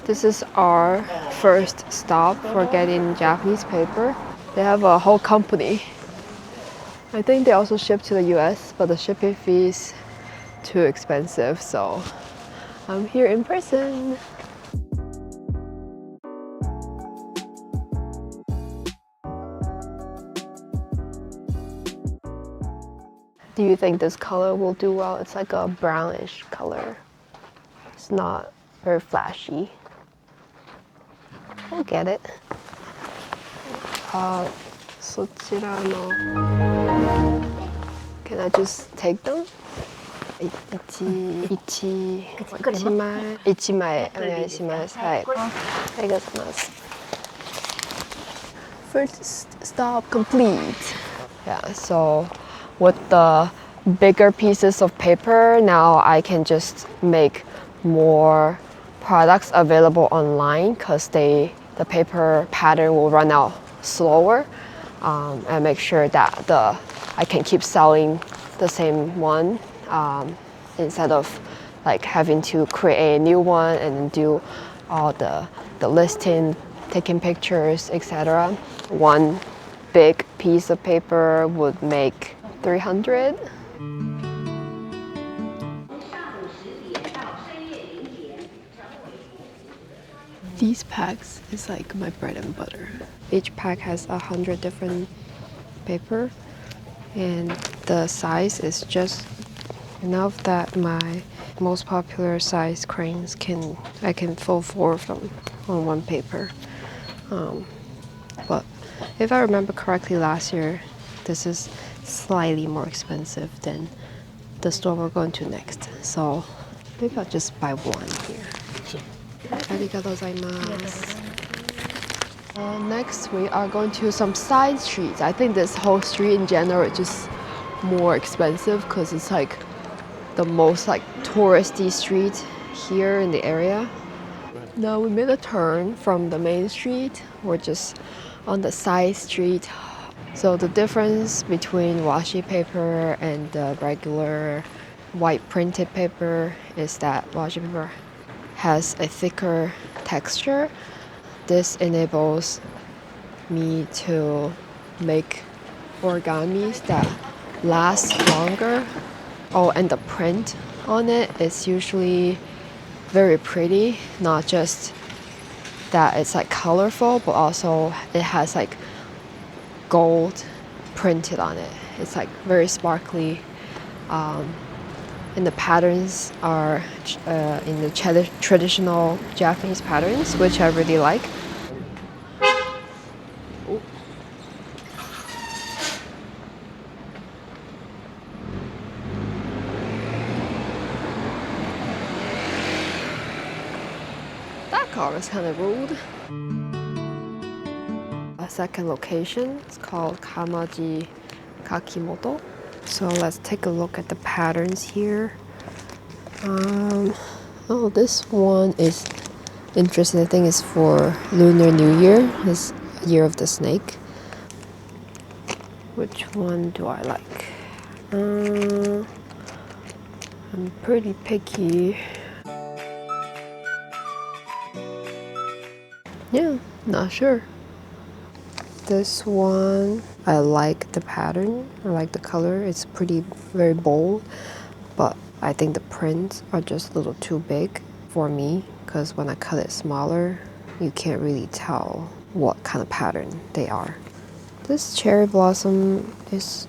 This is our first stop for getting Japanese paper. They have a whole company. I think they also ship to the US, but the shipping fee is too expensive, so I'm here in person. Do you think this color will do well? It's like a brownish color. It's not very flashy. We'll get it. そちらの Can I just take them? 1枚お願いします。はい。ありがとうございます。First stop complete. Yeah, so with the bigger pieces of paper, now I can just make more products available online because the paper pattern will run out slower, and make sure that I can keep selling the same one instead of like having to create a new one and do all the listing, taking pictures, etc. One big piece of paper would make 300. These packs is like my bread and butter. Each pack has 100 different paper, and the size is just enough that my most popular size cranes I can fold 4 of them on one paper. But if I remember correctly, last year this is slightly more expensive than the store we're going to next. So maybe I'll just buy one here. Next, we are going to some side streets. I think this whole street in general is just more expensive because it's like the most like touristy street here in the area. Now we made a turn from the main street. We're just on the side street. So the difference between washi paper and the regular white printed paper is that washi paper has a thicker texture. This enables me to make origamis that last longer. Oh, and the print on it is usually very pretty, not just that it's like colorful, but also it has like gold printed on it. It's like very sparkly. And the patterns are in the traditional Japanese patterns, which I really like. Ooh. That car was kind of rude. A second location is called紙司柿本. So let's take a look at the patterns here. Oh, this one is interesting. I think it's for Lunar New Year. It's Year of the Snake. Which one do I like? I'm pretty picky. Yeah, not sure. This one, I like the pattern, I like the color. It's very bold, but I think the prints are just a little too big for me because when I cut it smaller, you can't really tell what kind of pattern they are. This cherry blossom is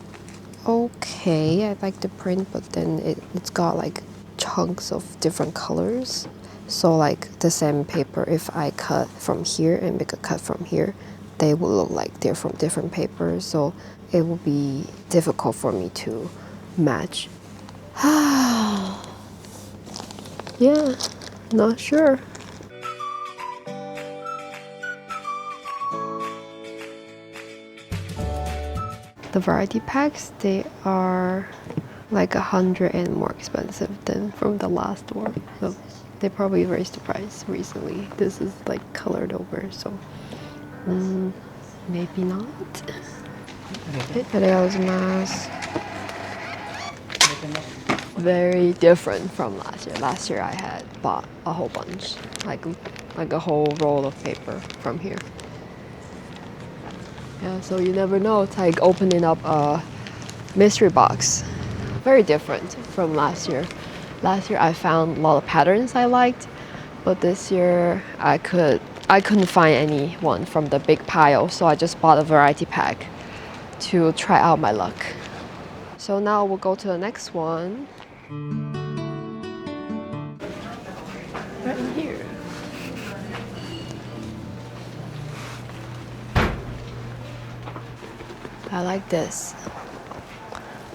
okay. I like the print, but then it's got like chunks of different colors. So like the same paper, if I cut from here and make a cut from here, they will look like they're from different papers, so it will be difficult for me to match. Yeah, not sure. The variety packs, they are like 100 and more expensive than from the last one. So they probably raised the price recently. This is like colored over, so maybe not. ありがとうございます。very different from last year. Last year I had bought a whole bunch, like a whole roll of paper from here. Yeah, so you never know. It's like opening up a mystery box. Very different from last year. Last year I found a lot of patterns I liked, but this year I couldn't find any one from the big pile, so I just bought a variety pack to try out my luck. So now we'll go to the next one. Right here. I like this.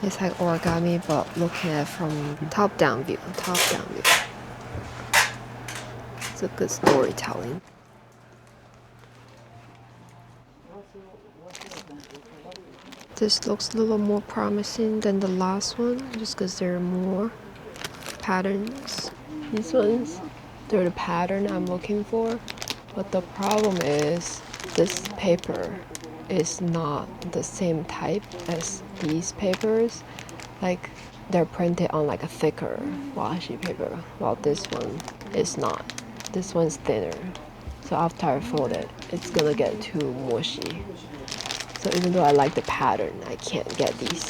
It's like origami, but looking at it from top-down view. Top-down view. It's a good storytelling. This looks a little more promising than the last one, just because there are more patterns. These ones, they're the pattern I'm looking for, but the problem is this paper is not the same type as these papers. Like, they're printed on like a thicker washi paper, while this one is not. This one's thinner, so after I fold it, it's gonna get too mushy. So even though I like the pattern, I can't get these.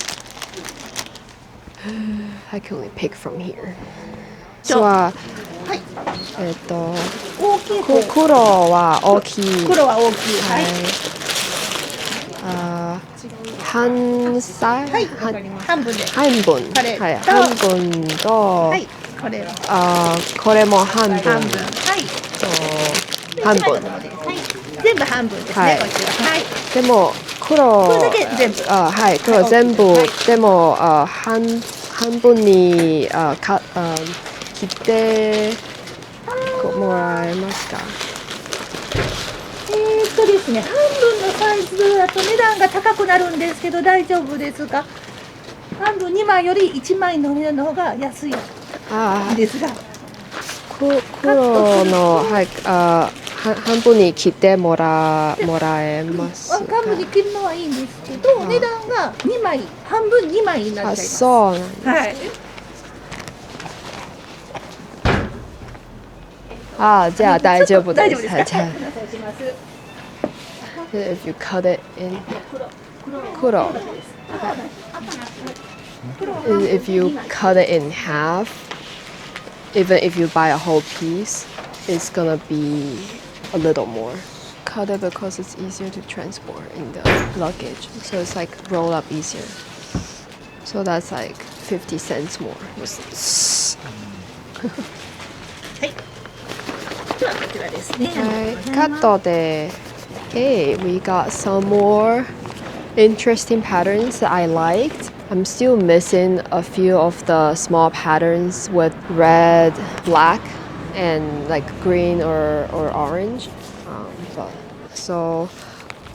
I can only pick from here. So, 黒は大きい。黒は大きい。はい。半歳？はい、わかります。半分で。半分。はい。半分と。はい。これは。これも半分。半分。はい。半分。はい。全部半分ですね。こちら。はい。でも黒。これだけ全部。はい。黒全部。でも半分に切ってもらえますか？ですね、半分のサイズだと値段が高くなるんですけど大丈夫ですか？半分2枚より1枚の値段の方が安いですが。黒の半分に切ってもらえますか？半分に切るのはいいんですけど、値段が2枚半分2枚になっちゃいます。そうなんです。はい。じゃあ大丈夫です。大丈夫ですか。If you cut it in 黒 if you cut it in half, even if you buy a whole piece, it's gonna be a little more. Cut it because it's easier to transport in the luggage, so it's like roll up easier. So that's like 50 cents more. Okay, we got some more interesting patterns that I liked. I'm still missing a few of the small patterns with red, black, and like green or orange. So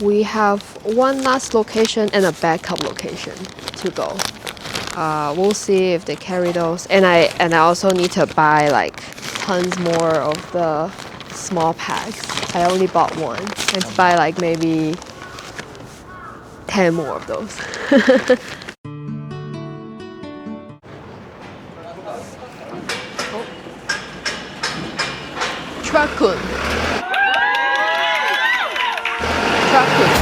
we have one last location and a backup location to go. We'll see if they carry those. And I also need to buy like tons more of the small packs. I only bought one. And to buy like maybe 10 more of those. Truckun. Truckun.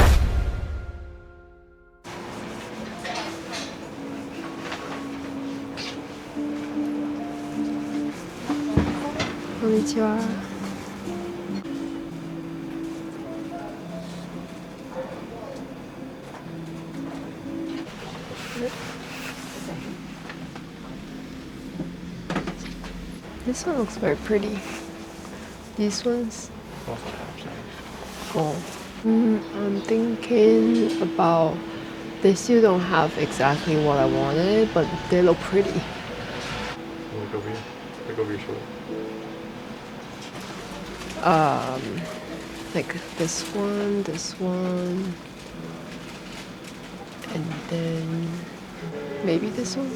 Konnichiwa. This one looks very pretty. These ones? Oh. I'm thinking about, they still don't have exactly what I wanted, but they look pretty. Look over here. Look over your shoulder. Like this one, and then maybe this one.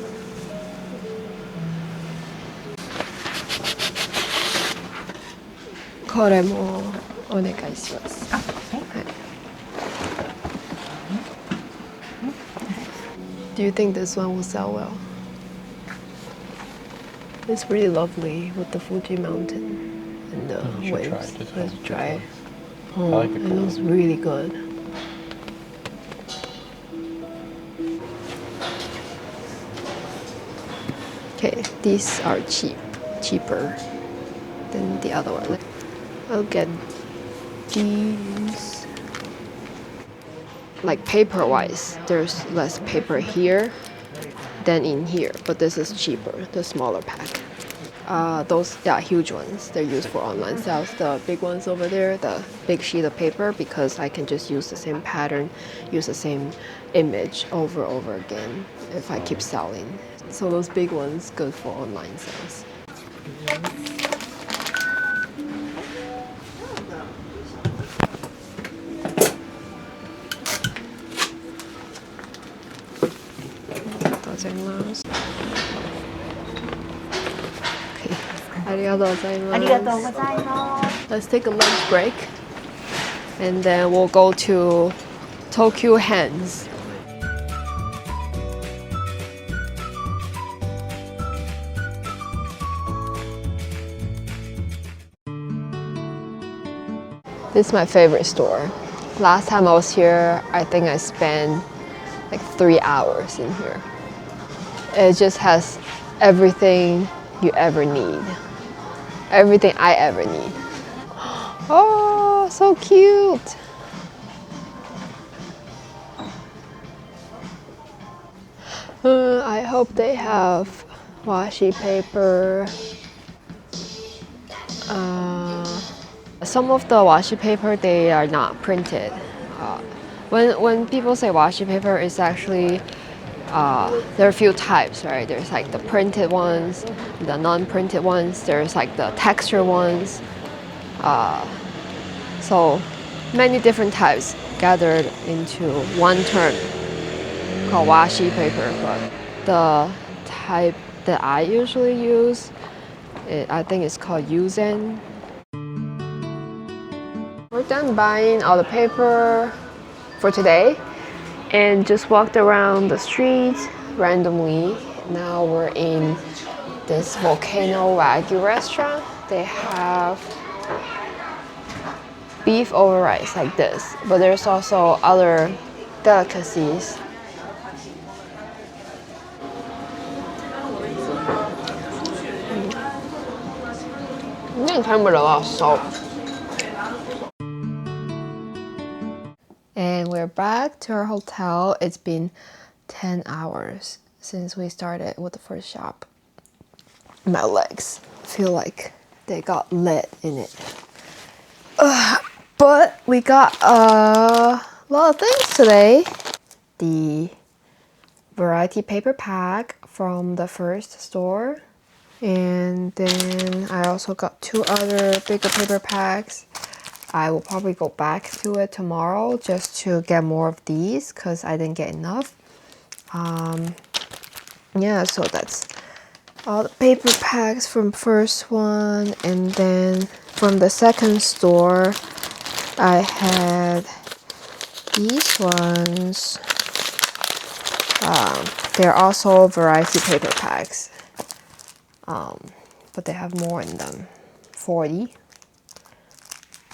Kore mo onegai shimasu. Do you think this one will sell well? It's really lovely with the Fuji mountain and the You should try waves. it. Just Let's one. try it. I like the It color. looks really good. Okay, these are cheaper than the other one. I'll get these. Like paper-wise, there's less paper here than in here, but this is cheaper, the smaller pack. Those, yeah, huge ones, they're used for online sales. The big ones over there, the big sheet of paper, because I can just use the same pattern, use the same image over and over again if I keep selling. So those big ones, good for online sales. Let's take a lunch break and then we'll go to Tokyo Hands. This is my favorite store. Last time I was here, I think I spent like 3 hours in here. It just has everything you ever need. Everything I ever need. Oh, so cute. I hope they have washi paper. Some of the washi paper, they are not printed. When people say washi paper, it's actually there are a few types, right? There's like the printed ones, the non-printed ones. There's like the texture ones. So many different types gathered into one term called washi paper. But the type that I usually use, I think it's called Yuzen. We're done buying all the paper for today and just walked around the street randomly. Now we're in this Volcano Wagyu restaurant. They have beef over rice like this, but there's also other delicacies. And we're back to our hotel. It's been 10 hours since we started with the first shop. My legs feel like they got lead in it. But we got a lot of things today. The variety paper pack from the first store. And then I also got 2 other bigger paper packs. I will probably go back to it tomorrow just to get more of these because I didn't get enough. Yeah, so that's all the paper packs from first one. And then from the second store, I had these ones. They're also variety paper packs. But they have more in them, 40.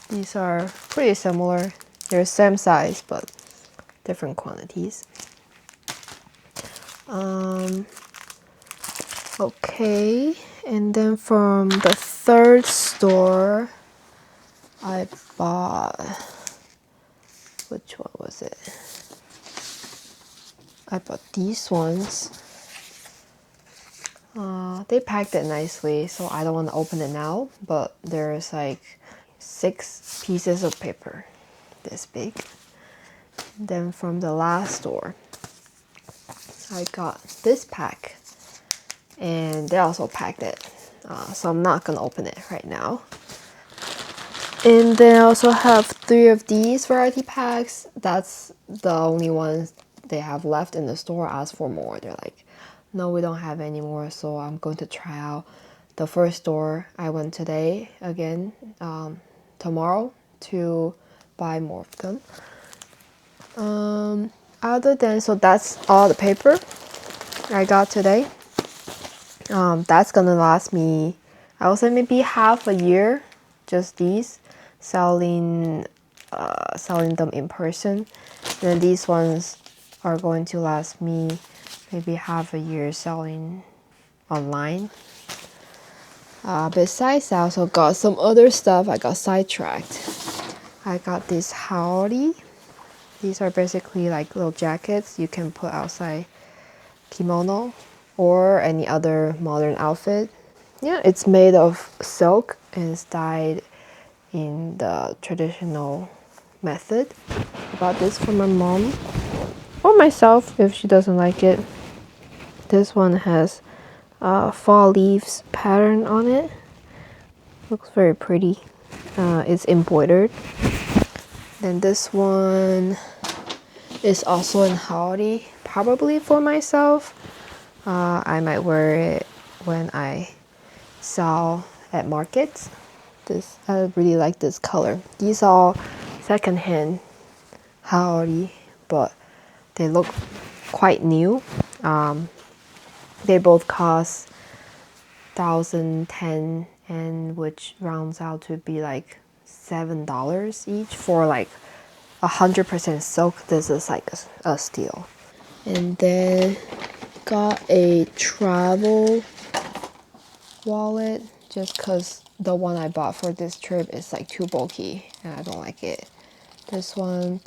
These are pretty similar. They're same size, but different quantities. Okay, and then from the third store, I bought, which one was it? I bought these ones. They packed it nicely, so I don't want to open it now, but there's like 6 pieces of paper, this big. Then from the last store, I got this pack, and they also packed it, so I'm not gonna open it right now. And then I also have 3 of these variety packs. That's the only ones they have left in the store. I asked for more. They're like, no, we don't have any more, so I'm going to try out the first store I went today again tomorrow to buy more of them. Other than, so that's all the paper I got today. That's gonna last me, I would say maybe half a year. Just these, selling them in person. Then these ones are going to last me maybe half a year selling online. Besides, I also got some other stuff. I got sidetracked. I got this howdy. These are basically like little jackets you can put outside kimono or any other modern outfit. Yeah, it's made of silk and it's dyed in the traditional method. I bought this for my mom or myself if she doesn't like it. This one has fall leaves pattern on it. Looks very pretty. It's embroidered. Then this one is also in howdy, probably for myself. I might wear it when I sell at markets. I really like this color. These are secondhand howdy, but they look quite new. They both cost 1,010, and which rounds out to be like $7 each for like 100% silk. This is like a steal. And then got a travel wallet just because the one I bought for this trip is like too bulky and I don't like it. This one,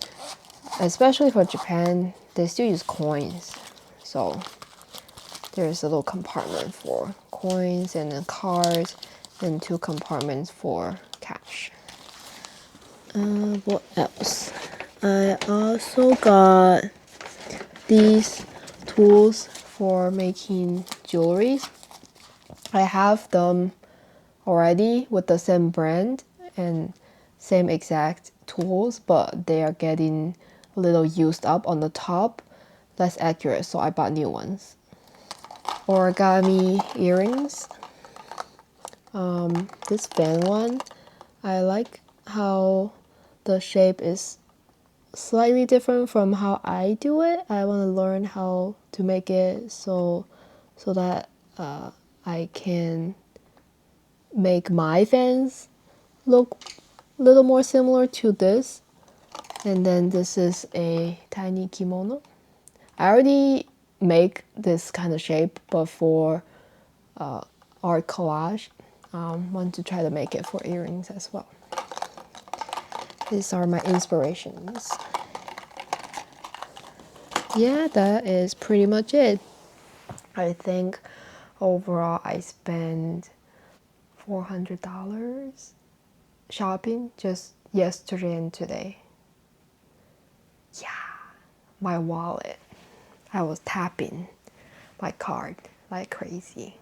especially for Japan, they still use coins, so there's a little compartment for coins and then cards and 2 compartments for cash. What else? I also got these tools for making jewelry. I have them already with the same brand and same exact tools, but they are getting a little used up on the top, less accurate, so I bought new ones. Origami earrings. This fan one, I like how the shape is slightly different from how I do it. I want to learn how to make it so that I can make my fans look a little more similar to this. And then this is a tiny kimono. I already make this kind of shape, but for art collage, want to try to make it for earrings as well. These are my inspirations. Yeah, that is pretty much it. I think overall I spent $400 shopping just yesterday and today. Yeah, my wallet. I was tapping my card like crazy.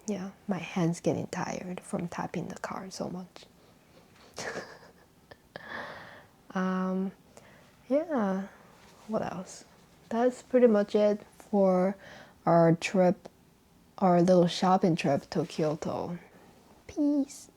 Yeah, my hands getting tired from tapping the card so much. Yeah, what else? That's pretty much it for our trip, our little shopping trip to Kyoto. Peace.